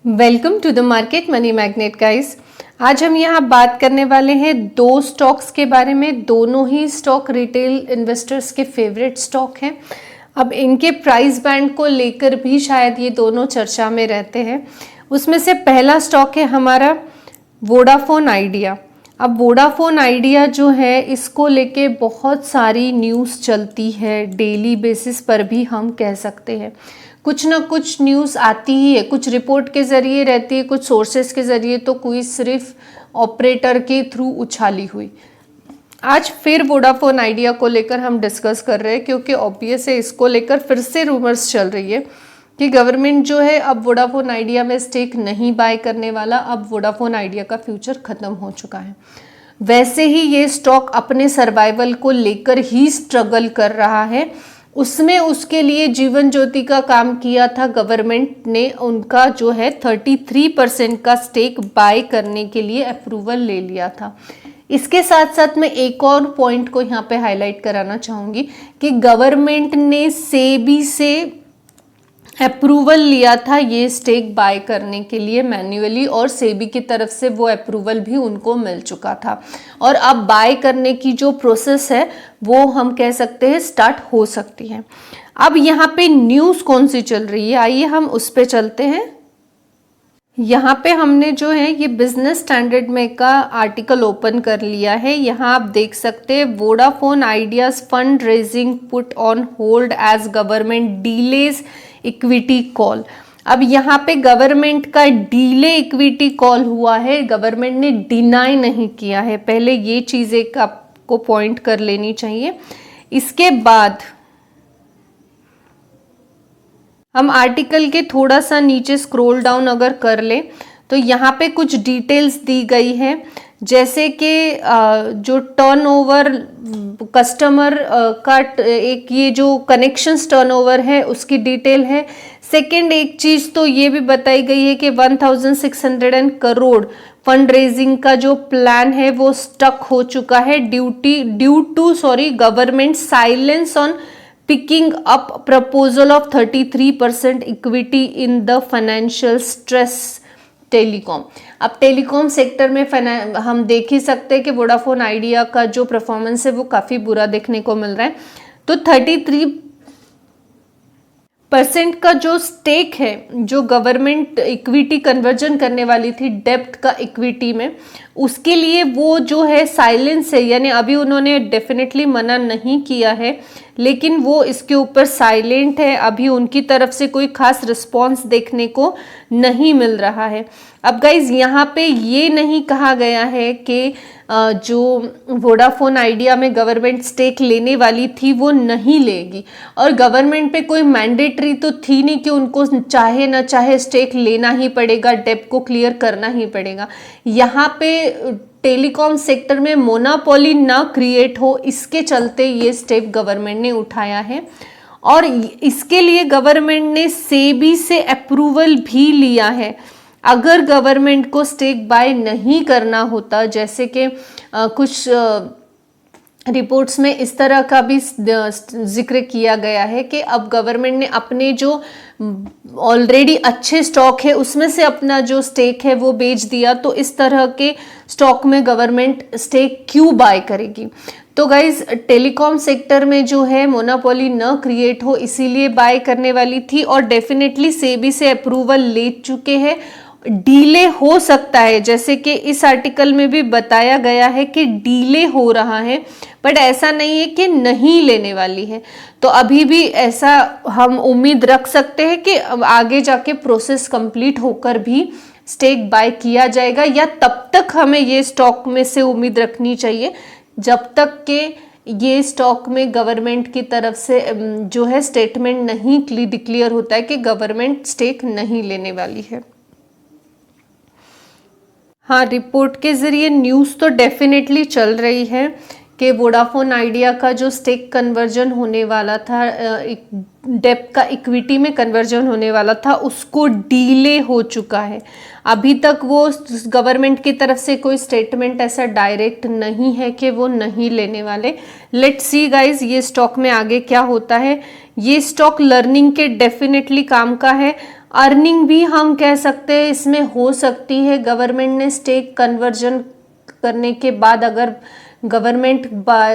Welcome to the market money magnet guys. आज हम यहाँ बात करने वाले हैं दो स्टॉक्स के बारे में। दोनों ही स्टॉक रिटेल इन्वेस्टर्स के फेवरेट स्टॉक हैं। अब इनके प्राइस बैंड को लेकर भी शायद ये दोनों चर्चा में रहते हैं। उसमें से पहला स्टॉक है हमारा वोडाफोन आइडिया। अब वोडाफोन आइडिया जो है इसको लेके बहुत सारी न्यूज़ चलती है, डेली बेसिस पर भी हम कह सकते हैं। कुछ ना कुछ न्यूज़ आती ही है, कुछ रिपोर्ट के ज़रिए रहती है, कुछ सोर्सेस के ज़रिए, तो कोई सिर्फ ऑपरेटर के थ्रू उछाली हुई। आज फिर वोडाफोन आइडिया को लेकर हम डिस्कस कर रहे हैं क्योंकि ऑब्वियस है इसको लेकर फिर से रूमर्स चल रही है कि गवर्नमेंट जो है अब वोडाफोन आइडिया में स्टेक नहीं बाय करने वाला। अब वोडाफोन आइडिया का फ्यूचर ख़त्म हो चुका है। वैसे ही ये स्टॉक अपने सर्वाइवल को लेकर ही स्ट्रगल कर रहा है। उसमें उसके लिए जीवन ज्योति का काम किया था। गवर्नमेंट ने उनका जो है 33% का स्टेक बाय करने के लिए अप्रूवल ले लिया था। इसके साथ साथ मैं एक और पॉइंट को यहाँ पे हाईलाइट कराना चाहूँगी कि गवर्नमेंट ने सेबी से अप्रूवल लिया था ये स्टेक बाय करने के लिए मैन्युअली, और सेबी की तरफ से वो अप्रूवल भी उनको मिल चुका था। और अब बाय करने की जो प्रोसेस है वो हम कह सकते हैं स्टार्ट हो सकती है। अब यहाँ पे न्यूज़ कौन सी चल रही है, आइए हम उस पे चलते हैं। यहाँ पे हमने जो है ये बिजनेस स्टैंडर्ड में का आर्टिकल ओपन कर लिया है। यहाँ आप देख सकते हैं Vodafone Idea's fund raising put on hold as government delays equity call. अब यहाँ पे गवर्नमेंट का डीले इक्विटी कॉल हुआ है, गवर्नमेंट ने डिनाई नहीं किया है। पहले ये चीज़ एक आपको पॉइंट कर लेनी चाहिए। इसके बाद हम आर्टिकल के थोड़ा सा नीचे स्क्रॉल डाउन अगर कर ले तो यहाँ पे कुछ डिटेल्स दी गई है, जैसे कि जो टर्नओवर कस्टमर का एक ये जो कनेक्शंस टर्नओवर है उसकी डिटेल है। सेकंड एक चीज़ तो ये भी बताई गई है कि 1600 करोड़ फंड रेजिंग का जो प्लान है वो स्टक हो चुका है due to government silence on picking up proposal of 33% equity in the financial stress telecom. अब टेलीकॉम सेक्टर में हम देख ही सकते हैं कि वोडाफोन आइडिया का जो परफॉर्मेंस है वो काफ़ी बुरा देखने को मिल रहा है। तो 33% का जो स्टेक है, जो गवर्नमेंट इक्विटी कन्वर्जन करने वाली थी डेब्ट का इक्विटी में, उसके लिए वो जो है साइलेंस है, यानी अभी उन्होंने डेफिनेटली मना नहीं किया है लेकिन वो इसके ऊपर साइलेंट है। अभी उनकी तरफ से कोई खास रिस्पॉन्स देखने को नहीं मिल रहा है। अब गाइज यहाँ पे ये नहीं कहा गया है कि जो वोडाफोन आइडिया में गवर्नमेंट स्टेक लेने वाली थी वो नहीं लेगी, और गवर्नमेंट पे कोई मैंडेटरी तो थी नहीं कि उनको चाहे ना चाहे स्टेक लेना ही पड़ेगा, डेब्ट को क्लियर करना ही पड़ेगा। यहाँ पे टेलीकॉम सेक्टर में मोनोपोली ना क्रिएट हो, इसके चलते ये स्टेप गवर्नमेंट ने उठाया है। और इसके लिए गवर्नमेंट ने सेबी से अप्रूवल भी लिया है। अगर गवर्नमेंट को स्टेक बाय नहीं करना होता, जैसे कि कुछ रिपोर्ट्स में इस तरह का भी जिक्र किया गया है कि अब गवर्नमेंट ने अपने जो ऑलरेडी अच्छे स्टॉक है उसमें से अपना जो स्टेक है वो बेच दिया, तो इस तरह के स्टॉक में गवर्नमेंट स्टेक क्यों बाय करेगी। तो गाइज टेलीकॉम सेक्टर में जो है मोनोपोली न क्रिएट हो इसीलिए बाय करने वाली थी, और डेफिनेटली सेबी से अप्रूवल ले चुके हैं। डीले हो सकता है, जैसे कि इस आर्टिकल में भी बताया गया है कि डीले हो रहा है, बट ऐसा नहीं है कि नहीं लेने वाली है। तो अभी भी ऐसा हम उम्मीद रख सकते हैं कि आगे जाके प्रोसेस कंप्लीट होकर भी स्टेक बाय किया जाएगा, या तब तक हमें ये स्टॉक में से उम्मीद रखनी चाहिए जब तक कि ये स्टॉक में गवर्नमेंट की तरफ से जो है स्टेटमेंट नहीं डिक्लेयर होता है कि गवर्नमेंट स्टेक नहीं लेने वाली है। हाँ, रिपोर्ट के ज़रिए न्यूज़ तो डेफिनेटली चल रही है कि वोडाफोन आइडिया का जो स्टेक कन्वर्जन होने वाला था, डेब्ट का इक्विटी में कन्वर्जन होने वाला था, उसको डीले हो चुका है। अभी तक वो गवर्नमेंट की तरफ से कोई स्टेटमेंट ऐसा डायरेक्ट नहीं है कि वो नहीं लेने वाले। लेट्स सी गाइज ये स्टॉक में आगे क्या होता है। ये स्टॉक लर्निंग के डेफिनेटली काम का है। अर्निंग भी हम कह सकते हैं इसमें हो सकती है। गवर्नमेंट ने स्टेक कन्वर्जन करने के बाद अगर गवर्नमेंट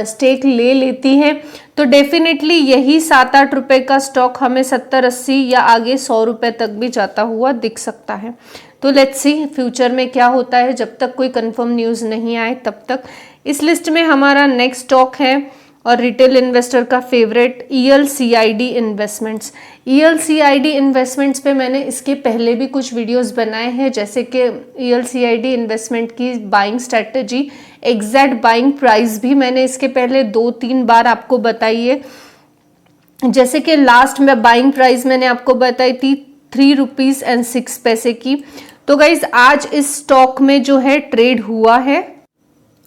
स्टेक ले लेती है तो डेफिनेटली यही 7-8 रुपए का स्टॉक हमें 70-80 या आगे 100 रुपए तक भी जाता हुआ दिख सकता है। तो लेट्स सी फ्यूचर में क्या होता है, जब तक कोई कंफर्म न्यूज़ नहीं आए तब तक। इस लिस्ट में हमारा नेक्स्ट स्टॉक है और रिटेल इन्वेस्टर का favourite ELCID investments. ELCID investments पे मैंने इसके पहले भी कुछ वीडियोस बनाए हैं, जैसे कि ELCID इन्वेस्टमेंट की buying strategy, exact buying price भी मैंने इसके पहले 2-3 बार आपको बताई है। जैसे कि लास्ट में बाइंग प्राइस मैंने आपको बताई थी 3.06 की। तो गाइज आज इस स्टॉक में जो है ट्रेड हुआ है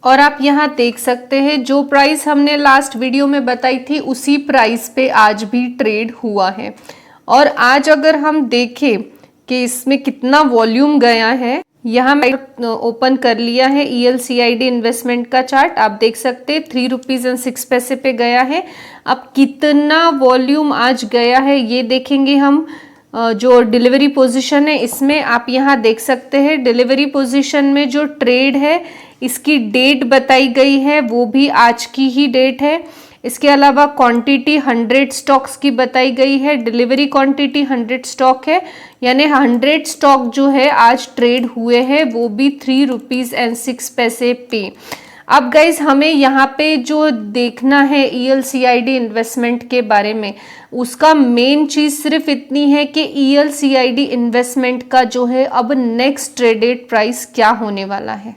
और आप यहाँ देख सकते हैं जो प्राइस हमने लास्ट वीडियो में बताई थी उसी प्राइस पे आज भी ट्रेड हुआ है। और आज अगर हम देखें कि इसमें कितना वॉल्यूम गया है, यहाँ मैं ओपन कर लिया है ELCID इन्वेस्टमेंट का चार्ट, आप देख सकते हैं 3.06 पे गया है। अब कितना वॉल्यूम आज गया है ये देखेंगे हम। जो डिलीवरी पोजीशन है इसमें आप यहाँ देख सकते हैं, डिलीवरी पोजीशन में जो ट्रेड है इसकी डेट बताई गई है वो भी आज की ही डेट है। इसके अलावा क्वांटिटी 100 स्टॉक्स की बताई गई है, डिलीवरी क्वांटिटी 100 स्टॉक है, यानी 100 स्टॉक जो है आज ट्रेड हुए हैं वो भी 3.06 पे। अब गाइज हमें यहाँ पे जो देखना है ELCID इन्वेस्टमेंट के बारे में, उसका मेन चीज सिर्फ इतनी है कि ELCID इन्वेस्टमेंट का जो है अब नेक्स्ट ट्रेडेड प्राइस क्या होने वाला है।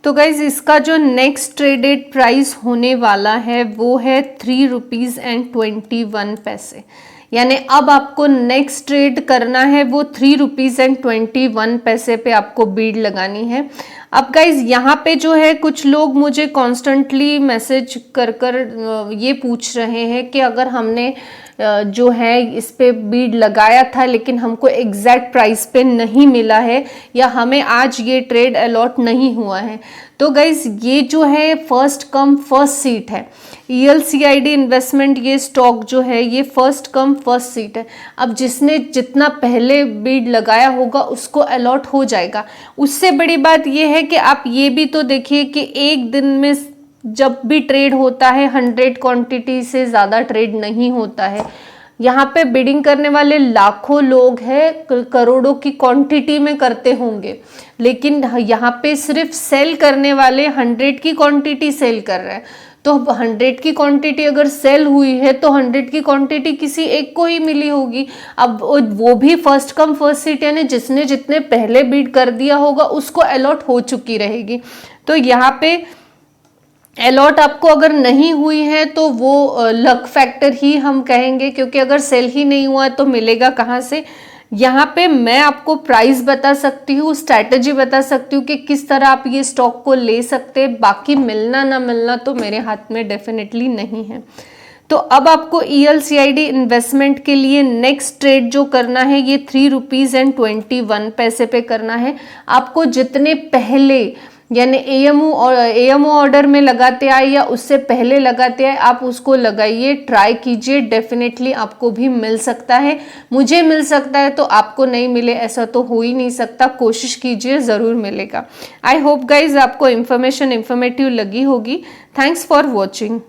तो गाइज इसका जो नेक्स्ट ट्रेडेड प्राइस होने वाला है वो है 3.21 यानी अब आपको नेक्स्ट ट्रेड करना है वो 3.21 पे आपको बीड लगानी है। अब गाइज यहाँ पे जो है कुछ लोग मुझे कॉन्स्टेंटली मैसेज कर ये पूछ रहे हैं कि अगर हमने जो है इस पे बीड लगाया था लेकिन हमको एग्जैक्ट प्राइस पे नहीं मिला है या हमें आज ये ट्रेड अलॉट नहीं हुआ है, तो गाइज ये जो है फर्स्ट कम फर्स्ट सीट है। ELCID इन्वेस्टमेंट ये स्टॉक जो है ये फर्स्ट कम फर्स्ट सीट है। अब जिसने जितना पहले बीड लगाया होगा उसको अलॉट हो जाएगा। उससे बड़ी बात ये है कि आप ये भी तो देखिए कि एक दिन में जब भी ट्रेड होता है 100 क्वांटिटी से ज़्यादा ट्रेड नहीं होता है। यहाँ पे बिडिंग करने वाले लाखों लोग हैं, करोड़ों की क्वांटिटी में करते होंगे, लेकिन यहाँ पे सिर्फ सेल करने वाले 100 की क्वांटिटी सेल कर रहे हैं। तो 100 की क्वांटिटी अगर सेल हुई है तो 100 की क्वांटिटी किसी एक को ही मिली होगी। अब वो भी फर्स्ट कम फर्स्ट सीट, यानी जिसने जितने पहले बीड कर दिया होगा उसको अलॉट हो चुकी रहेगी। तो यहाँ पे अलॉट आपको अगर नहीं हुई है तो वो लक फैक्टर ही हम कहेंगे, क्योंकि अगर सेल ही नहीं हुआ तो मिलेगा कहाँ से। यहाँ पे मैं आपको प्राइस बता सकती हूँ, स्ट्रैटेजी बता सकती हूँ कि किस तरह आप ये स्टॉक को ले सकते हैं, बाकी मिलना ना मिलना तो मेरे हाथ में डेफिनेटली नहीं है। तो अब आपको ELCID इन्वेस्टमेंट के लिए नेक्स्ट ट्रेड जो करना है ये 3.21 पे करना है। आपको जितने पहले यानी AMO ऑर्डर में लगाते आए या उससे पहले लगाते आए आप उसको लगाइए, ट्राई कीजिए, डेफिनेटली आपको भी मिल सकता है। मुझे मिल सकता है तो आपको नहीं मिले ऐसा तो हो ही नहीं सकता, कोशिश कीजिए ज़रूर मिलेगा। आई होप गाइज आपको इन्फॉर्मेटिव लगी होगी। Thanks for watching.